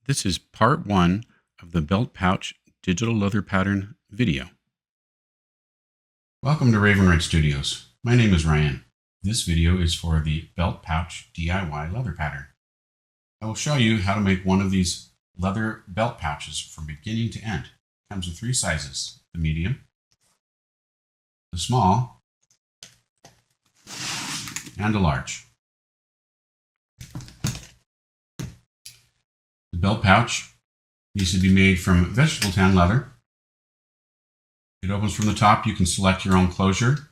This is part one of the belt pouch digital leather pattern video. Welcome to Raven Wright Studios. My name is Ryan. This video is for the belt pouch DIY leather pattern. I will show you how to make one of these leather belt pouches from beginning to end. It comes in three sizes: the medium, the small, and a large. The belt pouch needs to be made from vegetable tan leather. It opens from the top. You can select your own closure.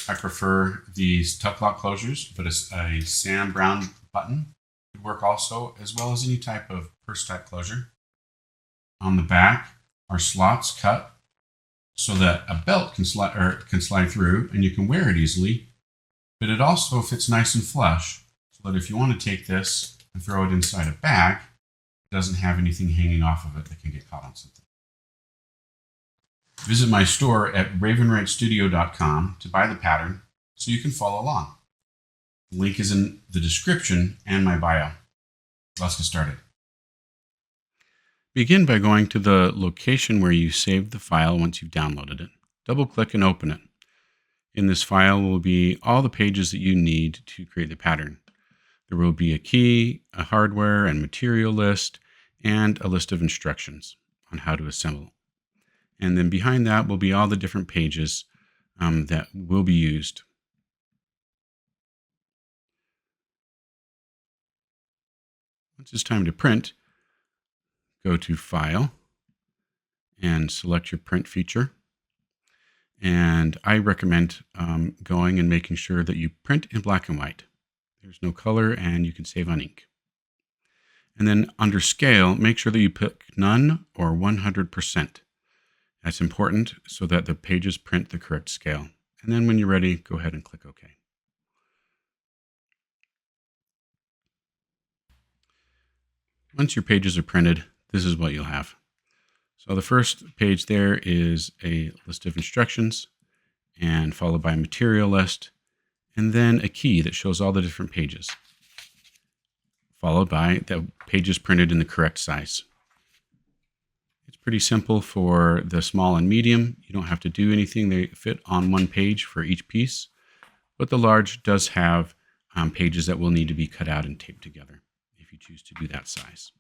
I prefer these tuck lock closures, but a sand brown button would work also, as well as any type of purse type closure. On the back are slots cut so that a belt can slide through and you can wear it easily, but it also fits nice and flush so that if you want to take this and throw it inside a bag, it doesn't have anything hanging off of it that can get caught on something. Visit my store at ravenwrightstudio.com to buy the pattern so you can follow along. The link is in the description and my bio. Let's get started. Begin by going to the location where you saved the file once you've downloaded it. Double-click and open it. In this file will be all the pages that you need to create the pattern. There will be a key, a hardware and material list, and a list of instructions on how to assemble. And then behind that will be all the different pages that will be used. Once it's time to print, go to File and select your print feature. And I recommend going and making sure that you print in black and white. There's no color and you can save on ink. And then under scale, make sure that you pick none or 100%. That's important so that the pages print the correct scale. And then when you're ready, go ahead and click OK. Once your pages are printed, this is what you'll have. So the first page there is a list of instructions, and followed by a material list, and then a key that shows all the different pages, followed by the pages printed in the correct size. It's pretty simple for the small and medium. You don't have to do anything. They fit on one page for each piece, but the large does have pages that will need to be cut out and taped together if you choose to do that size.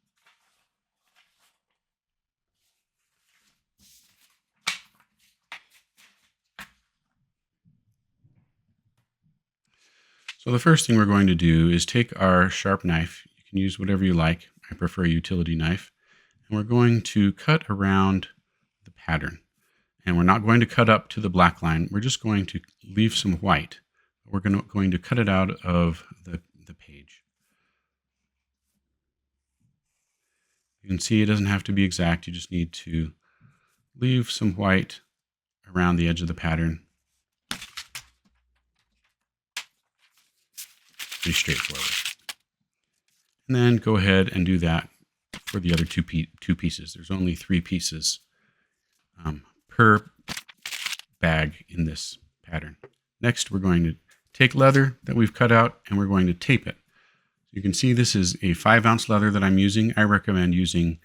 So the first thing we're going to do is take our sharp knife. You can use whatever you like. I prefer a utility knife. And we're going to cut around the pattern. And we're not going to cut up to the black line. We're just going to leave some white. We're going to cut it out of the page. You can see it doesn't have to be exact. You just need to leave some white around the edge of the pattern. Pretty straightforward. And then go ahead and do that for the other two pieces. There's only 3 pieces per bag in this pattern. Next, we're going to take leather that we've cut out and we're going to tape it. You can see this is a 5-ounce leather that I'm using. I recommend using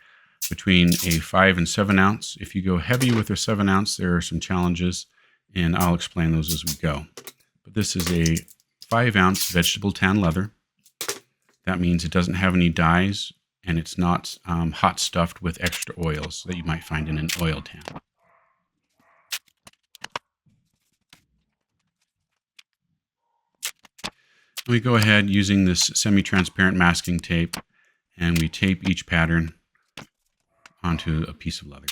between a 5 and 7 ounce. If you go heavy with a 7 ounce, there are some challenges, and I'll explain those as we go. But this is a 5-ounce vegetable tan leather. That means it doesn't have any dyes and it's not hot stuffed with extra oils that you might find in an oil tan. We go ahead using this semi-transparent masking tape and we tape each pattern onto a piece of leather.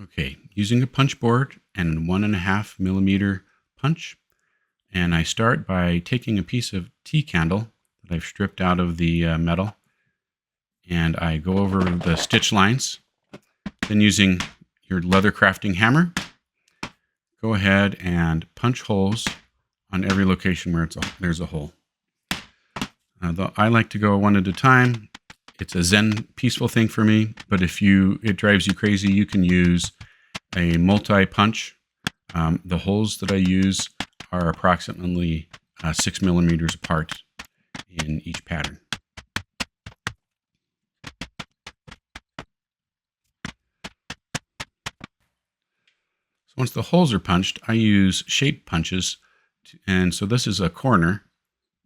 Okay, using a punch board and a 1.5 millimeter punch. And I start by taking a piece of tea candle that I've stripped out of the metal. And I go over the stitch lines. Then using your Leathercrafting hammer, go ahead and punch holes on every location where there's a hole. I like to go one at a time. It's a zen, peaceful thing for me, but if it drives you crazy, you can use a multi-punch. The holes that I use are approximately 6 millimeters apart in each pattern. So once the holes are punched, I use shape punches. And so this is a corner,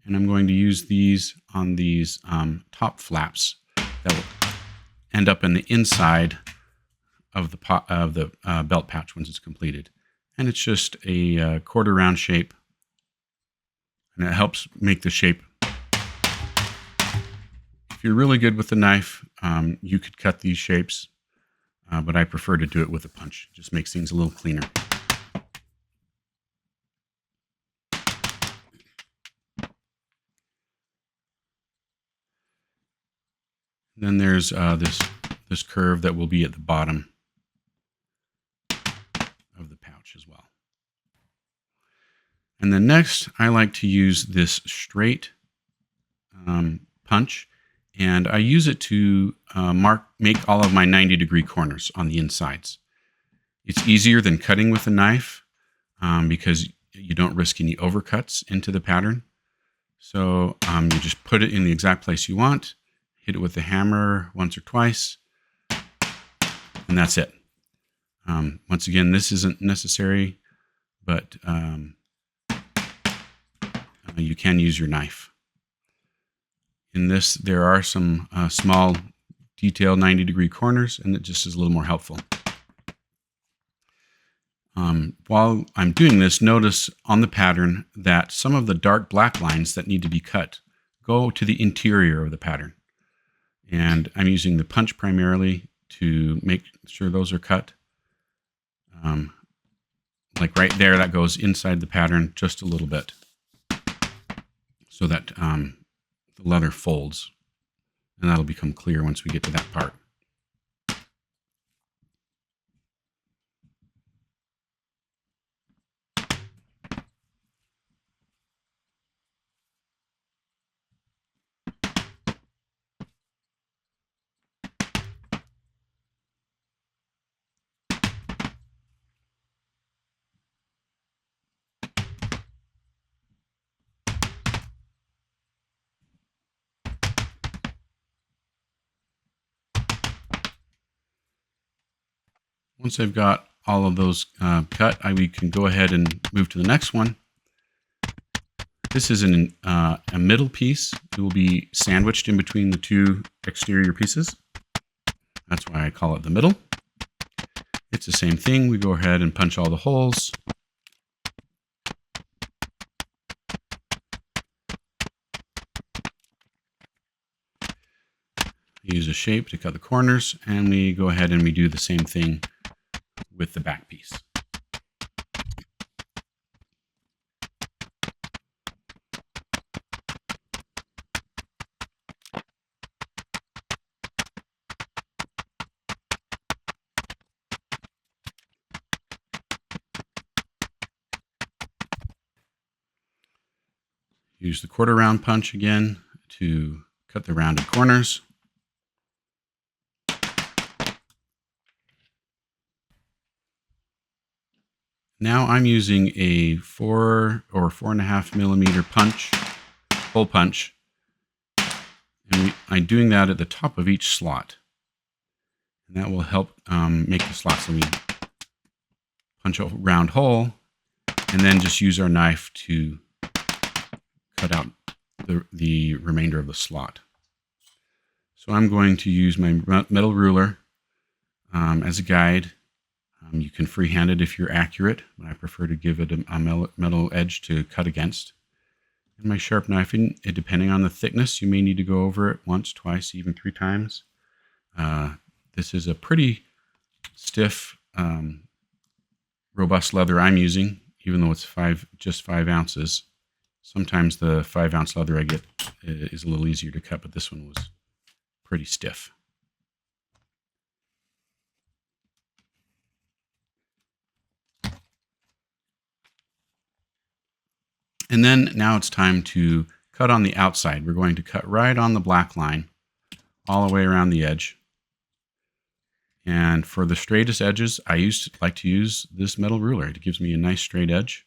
and I'm going to use these on these top flaps that will end up in the inside of the belt pouch once it's completed. And it's just a quarter round shape, and it helps make the shape. If you're really good with the knife, you could cut these shapes, but I prefer to do it with a punch. It just makes things a little cleaner. Then there's this curve that will be at the bottom of the pouch as well. And then next, I like to use this straight punch, and I use it to make all of my 90-degree corners on the insides. It's easier than cutting with a knife because you don't risk any overcuts into the pattern. So you just put it in the exact place you want, hit it with the hammer once or twice, and that's it. Once again, this isn't necessary, but you can use your knife. In this, there are some small detailed 90-degree corners, and it just is a little more helpful. While I'm doing this, notice on the pattern that some of the dark black lines that need to be cut go to the interior of the pattern. And I'm using the punch primarily to make sure those are cut. Like right there, that goes inside the pattern just a little bit, so that the leather folds, and that'll become clear once we get to that part. Once I've got all of those cut, we can go ahead and move to the next one. This is a middle piece. It will be sandwiched in between the two exterior pieces. That's why I call it the middle. It's the same thing. We go ahead and punch all the holes. Use a shape to cut the corners, and we go ahead and we do the same thing with the back piece. Use the quarter round punch again to cut the rounded corners. Now I'm using a 4 or 4.5 millimeter punch, hole punch, and I'm doing that at the top of each slot. And that will help make the slots. So we punch a round hole, and then just use our knife to cut out the remainder of the slot. So I'm going to use my metal ruler as a guide. You can freehand it if you're accurate, but I prefer to give it a metal edge to cut against. And my sharp knife, depending on the thickness, you may need to go over it once, twice, even 3 times. This is a pretty stiff, robust leather I'm using, even though it's just 5 ounces. Sometimes the 5-ounce leather I get is a little easier to cut, but this one was pretty stiff. And then now it's time to cut on the outside. We're going to cut right on the black line all the way around the edge. And for the straightest edges, I like to use this metal ruler. It gives me a nice straight edge.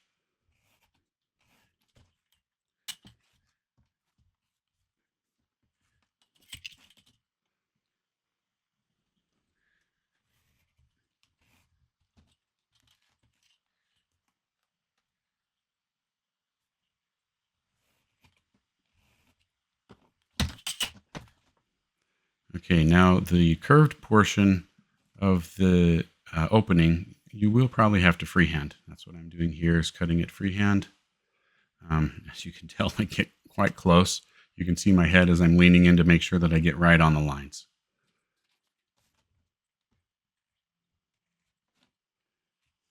Okay, now the curved portion of the opening, you will probably have to freehand. That's what I'm doing here, is cutting it freehand. As you can tell, I get quite close. You can see my head as I'm leaning in to make sure that I get right on the lines.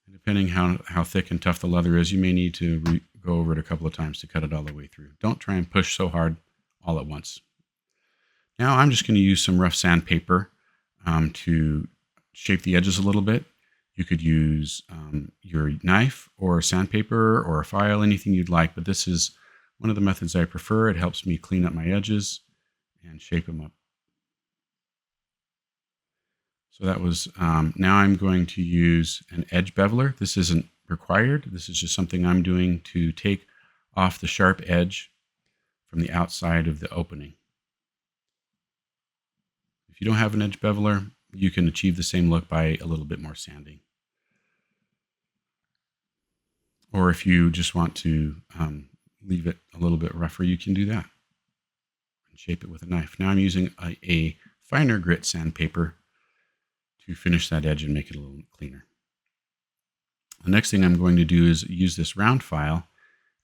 And depending how thick and tough the leather is, you may need to go over it a couple of times to cut it all the way through. Don't try and push so hard all at once. Now I'm just going to use some rough sandpaper to shape the edges a little bit. You could use your knife or sandpaper or a file, anything you'd like, but this is one of the methods I prefer. It helps me clean up my edges and shape them up. So that was, now I'm going to use an edge beveler. This isn't required. This is just something I'm doing to take off the sharp edge from the outside of the opening. If you don't have an edge beveler, you can achieve the same look by a little bit more sanding. Or if you just want to leave it a little bit rougher, you can do that and shape it with a knife. Now I'm using a finer grit sandpaper to finish that edge and make it a little cleaner. The next thing I'm going to do is use this round file,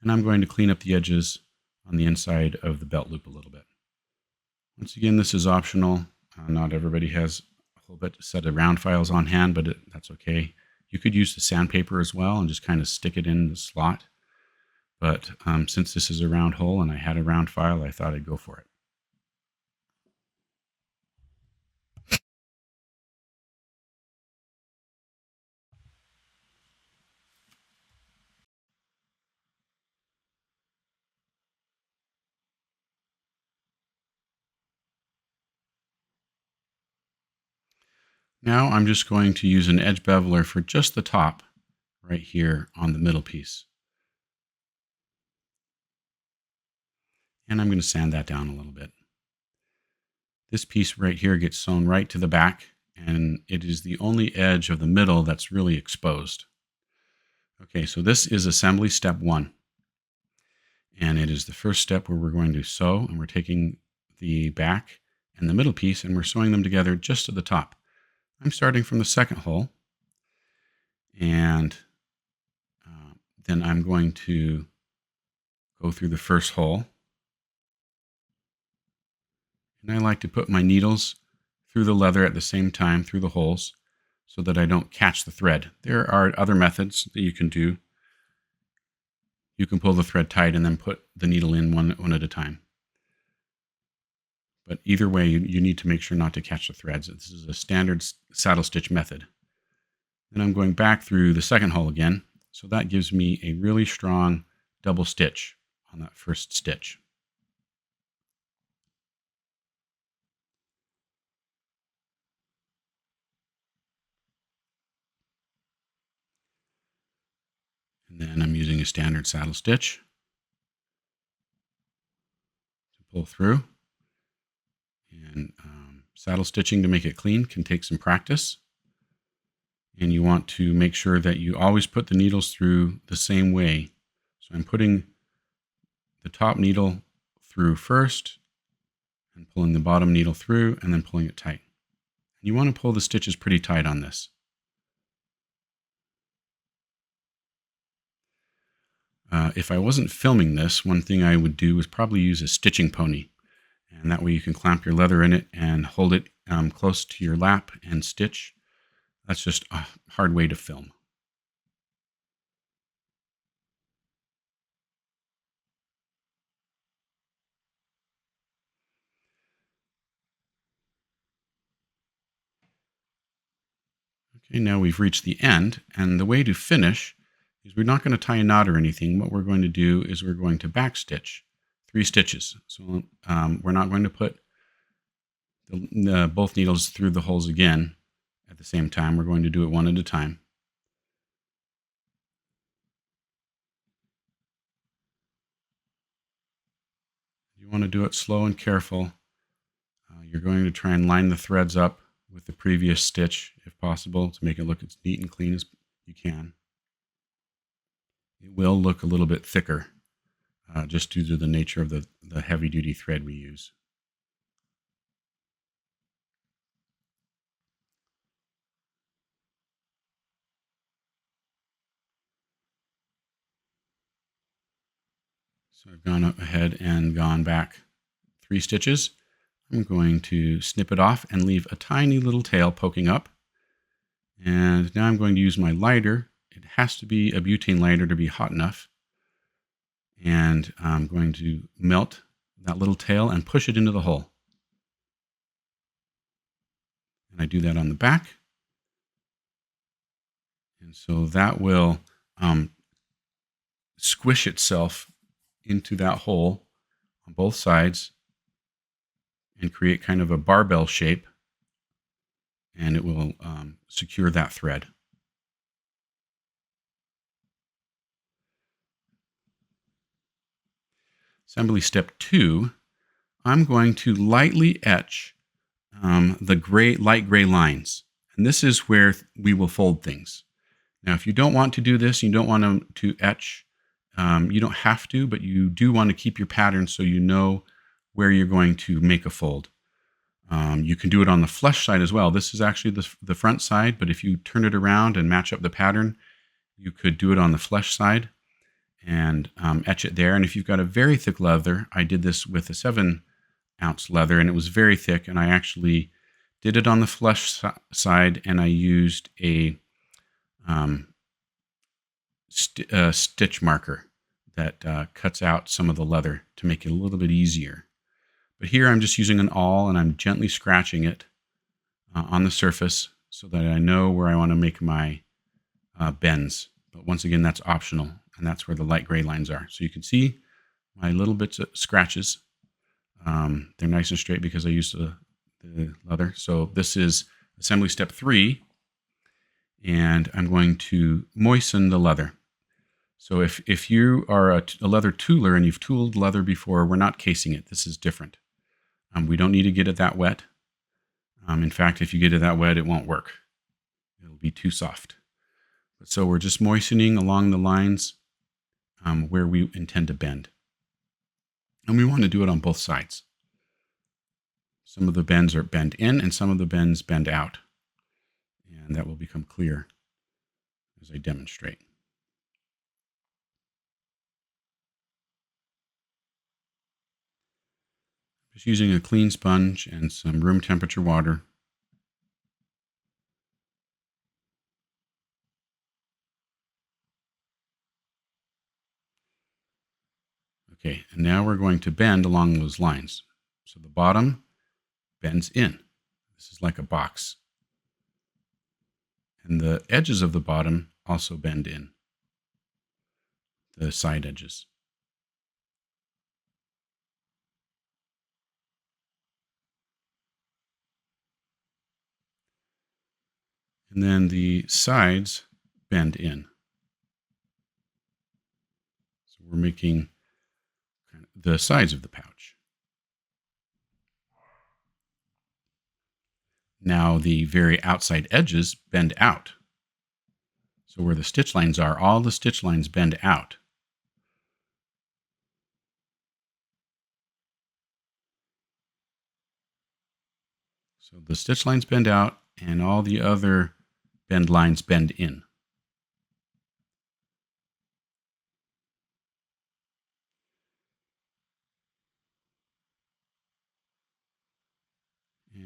and I'm going to clean up the edges on the inside of the belt loop a little bit. Once again, this is optional. Not everybody has a whole set of round files on hand, but that's okay. You could use the sandpaper as well and just kind of stick it in the slot. But since this is a round hole and I had a round file, I thought I'd go for it. Now I'm just going to use an edge beveler for just the top right here on the middle piece. And I'm going to sand that down a little bit. This piece right here gets sewn right to the back, and it is the only edge of the middle that's really exposed. Okay, so this is assembly step 1. And it is the first step where we're going to sew, and we're taking the back and the middle piece and we're sewing them together just to the top. I'm starting from the second hole, and then I'm going to go through the first hole. And I like to put my needles through the leather at the same time through the holes so that I don't catch the thread. There are other methods that you can do. You can pull the thread tight and then put the needle in one at a time. But either way, you need to make sure not to catch the threads. This is a standard saddle stitch method. Then I'm going back through the second hole again. So that gives me a really strong double stitch on that first stitch. And then I'm using a standard saddle stitch to pull through. And saddle stitching, to make it clean, can take some practice. And you want to make sure that you always put the needles through the same way. So I'm putting the top needle through first and pulling the bottom needle through and then pulling it tight. And you want to pull the stitches pretty tight on this. If I wasn't filming this, one thing I would do is probably use a stitching pony. And that way you can clamp your leather in it and hold it close to your lap and stitch. That's just a hard way to film. Okay, now we've reached the end, and the way to finish is we're not going to tie a knot or anything. What we're going to do is we're going to back stitch 3 stitches. So we're not going to put both needles through the holes again at the same time. We're going to do it one at a time. You want to do it slow and careful. You're going to try and line the threads up with the previous stitch if possible to make it look as neat and clean as you can. It will look a little bit thicker just due to the nature of the heavy duty thread we use. So I've gone up ahead and gone back 3 stitches. I'm going to snip it off and leave a tiny little tail poking up. And now I'm going to use my lighter. It has to be a butane lighter to be hot enough. And I'm going to melt that little tail and push it into the hole. And I do that on the back. And so that will squish itself into that hole on both sides and create kind of a barbell shape. And it will secure that thread. Assembly step 2, I'm going to lightly etch the light gray lines. And this is where we will fold things. Now, if you don't want to do this, you don't want to etch, you don't have to, but you do want to keep your pattern so you know where you're going to make a fold. You can do it on the flush side as well. This is actually the front side, but if you turn it around and match up the pattern, you could do it on the flush side and etch it there. And if you've got a very thick leather, I did this with a 7-ounce leather, and it was very thick, and I actually did it on the flush side, and I used a stitch marker that cuts out some of the leather to make it a little bit easier. But here I'm just using an awl, and I'm gently scratching it on the surface so that I know where I want to make my bends. But once again, that's optional, and that's where the light gray lines are. So you can see my little bits of scratches. They're nice and straight because I used the leather. So this is assembly step 3, and I'm going to moisten the leather. So if you are a leather tooler and you've tooled leather before, we're not casing it. This is different. We don't need to get it that wet. In fact, if you get it that wet, it won't work. It'll be too soft. So we're just moistening along the lines where we intend to bend. And we want to do it on both sides. Some of the bends are bend in and some of the bends bend out. And that will become clear as I demonstrate. Just using a clean sponge and some room temperature water. Okay, and now we're going to bend along those lines. So the bottom bends in. This is like a box. And the edges of the bottom also bend in, the side edges. And then the sides bend in. So we're making the sides of the pouch. Now the very outside edges bend out. So where the stitch lines are, all the stitch lines bend out. So the stitch lines bend out and all the other bend lines bend in.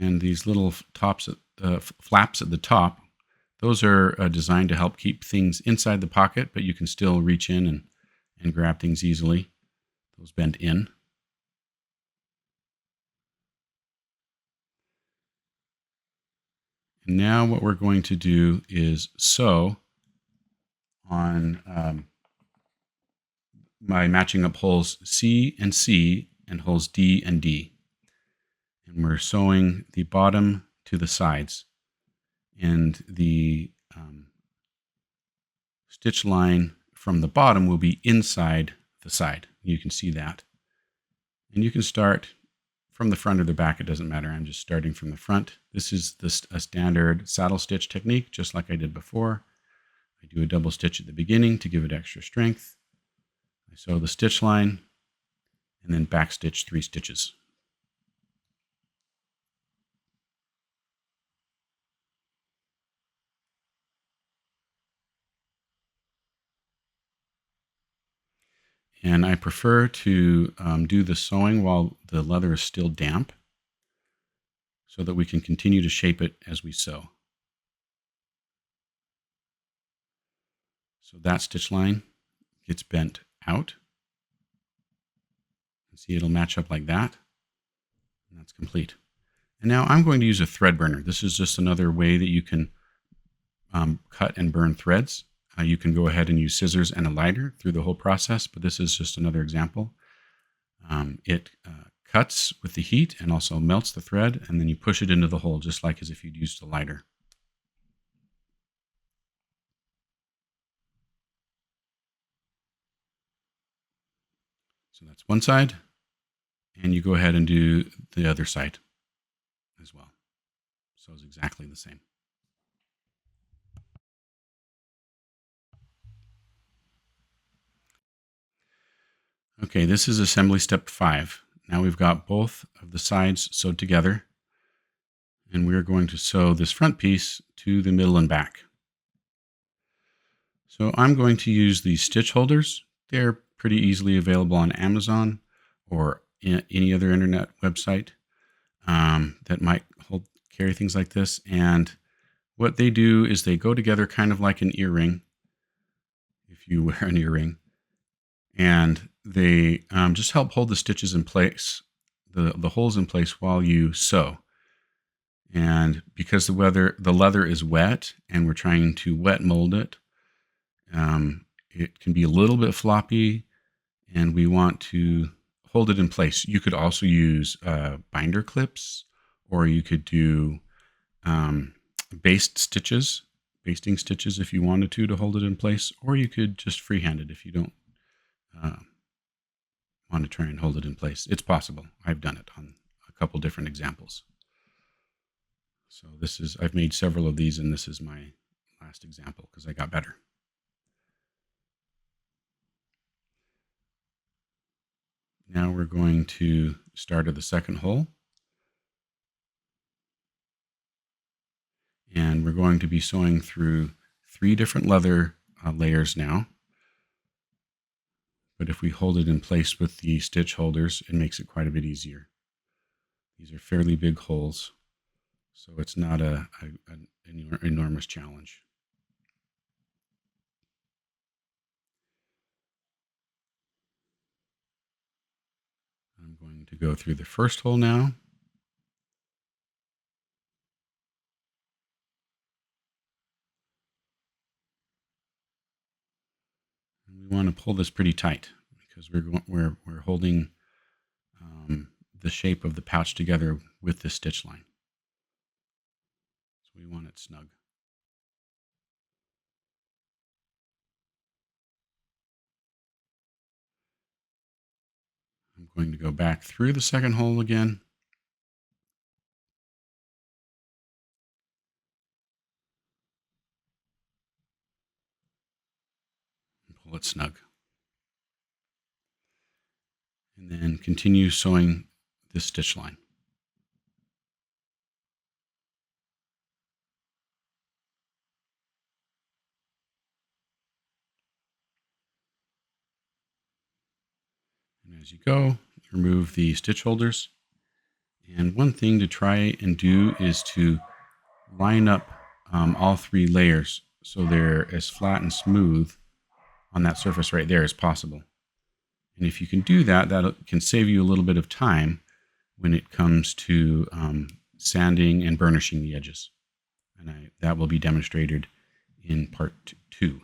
And these little flaps at the top, those are designed to help keep things inside the pocket, but you can still reach in and grab things easily. Those bend in. And now what we're going to do is sew on my matching up holes C and C and holes D and D. And we're sewing the bottom to the sides. And the stitch line from the bottom will be inside the side. You can see that. And you can start from the front or the back, it doesn't matter. I'm just starting from the front. This is a standard saddle stitch technique, just like I did before. I do a double stitch at the beginning to give it extra strength. I sew the stitch line and then back stitch 3 stitches. And I prefer to do the sewing while the leather is still damp so that we can continue to shape it as we sew. So that stitch line gets bent out. See, it'll match up like that. And that's complete. And now I'm going to use a thread burner. This is just another way that you can cut and burn threads. You can go ahead and use scissors and a lighter through the whole process, but this is just another example. It cuts with the heat and also melts the thread, and then you push it into the hole just like as if you'd used a lighter. So that's one side, and you go ahead and do the other side as well. So it's exactly the same. Okay, this is assembly step 5. Now we've got both of the sides sewed together, and we're going to sew this front piece to the middle and back. So I'm going to use these stitch holders. They're pretty easily available on Amazon or any other internet website that might carry things like this. And what they do is they go together kind of like an earring, if you wear an earring, and they just help hold the stitches in place, the holes in place while you sew. And because the leather is wet and we're trying to wet mold it, it can be a little bit floppy, and we want to hold it in place. You could also use binder clips, or you could do basting stitches if you wanted to hold it in place, or you could just freehand it if you don't want to try and hold it in place. It's possible. I've done it on a couple different examples. So I've made several of these, and this is my last example because I got better. Now we're going to start at the second hole. And we're going to be sewing through 3 different leather layers now. But if we hold it in place with the stitch holders, it makes it quite a bit easier. These are fairly big holes, so it's not an enormous challenge. I'm going to go through the first hole now. And we want to pull this pretty tight because we're holding the shape of the pouch together with the stitch line. So we want it snug. I'm going to go back through the second hole again. And pull it snug. And then continue sewing this stitch line. And as you go, remove the stitch holders. And one thing to try and do is to line up all 3 layers so they're as flat and smooth on that surface right there as possible. And if you can do that, that can save you a little bit of time when it comes to sanding and burnishing the edges. And that will be demonstrated in part 2.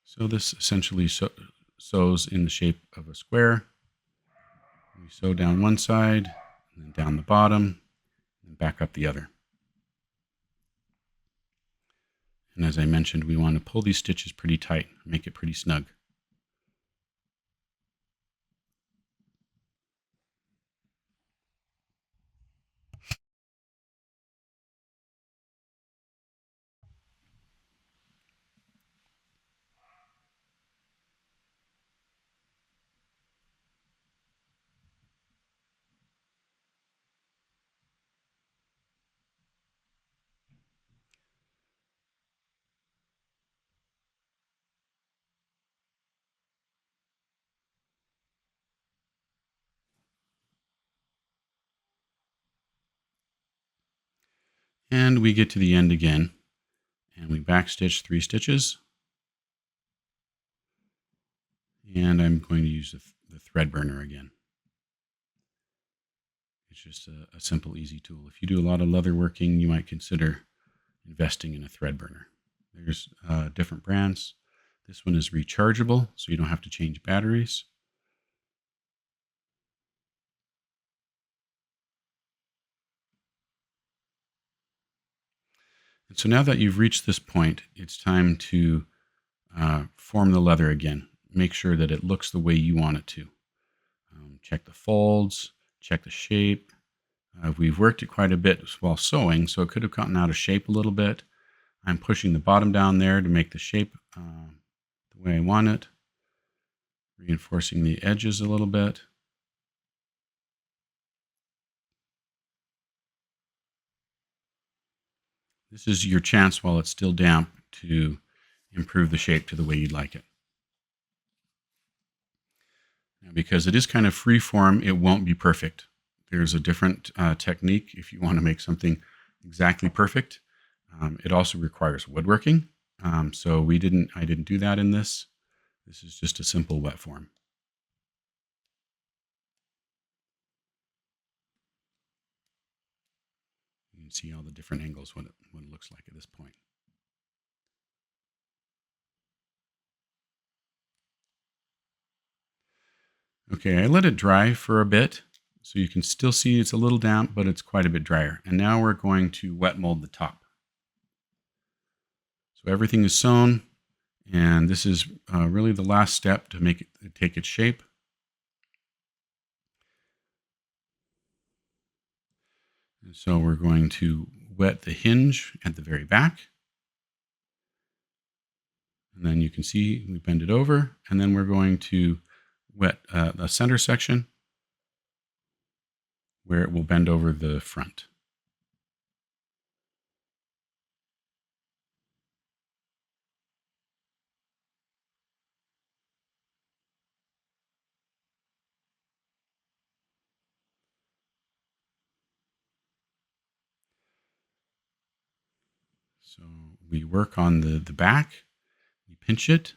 So this essentially sews in the shape of a square. We sew down one side, and then down the bottom, and back up the other. And as I mentioned, we want to pull these stitches pretty tight, make it pretty snug. And we get to the end again, and we backstitch 3 stitches. And I'm going to use the thread burner again. It's just a simple, easy tool. If you do a lot of leather working, you might consider investing in a thread burner. There's different brands. This one is rechargeable, so you don't have to change batteries. And so now that you've reached this point, it's time to form the leather again. Make sure that it looks the way you want it to. Check the folds, check the shape. We've worked it quite a bit while sewing, so it could have gotten out of shape a little bit. I'm pushing the bottom down there to make the shape the way I want it, reinforcing the edges a little bit. This is your chance while it's still damp to improve the shape to the way you'd like it. Now, because it is kind of free form, it won't be perfect. There's a different technique if you want to make something exactly perfect. It also requires woodworking. So I didn't do that in this. This is just a simple wet form. You can see all the different angles what it looks like at this point. Okay, I let it dry for a bit, so you can still see it's a little damp, but it's quite a bit drier. And now we're going to wet mold the top. So everything is sewn, and this is really the last step to make it take its shape. And so we're going to wet the hinge at the very back. And then you can see we bend it over, and then we're going to wet the center section where it will bend over the front. So we work on the back, we pinch it.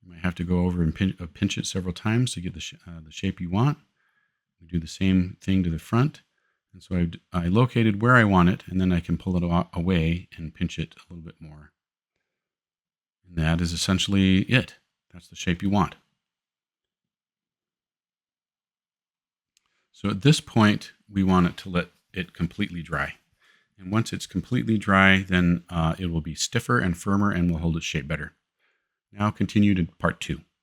You might have to go over and pinch it several times to get the shape you want. We do the same thing to the front. And so I located where I want it, and then I can pull it away and pinch it a little bit more. And that is essentially it. That's the shape you want. So at this point, we want it to let it completely dry. And once it's completely dry, then it will be stiffer and firmer and will hold its shape better. Now continue to part 2.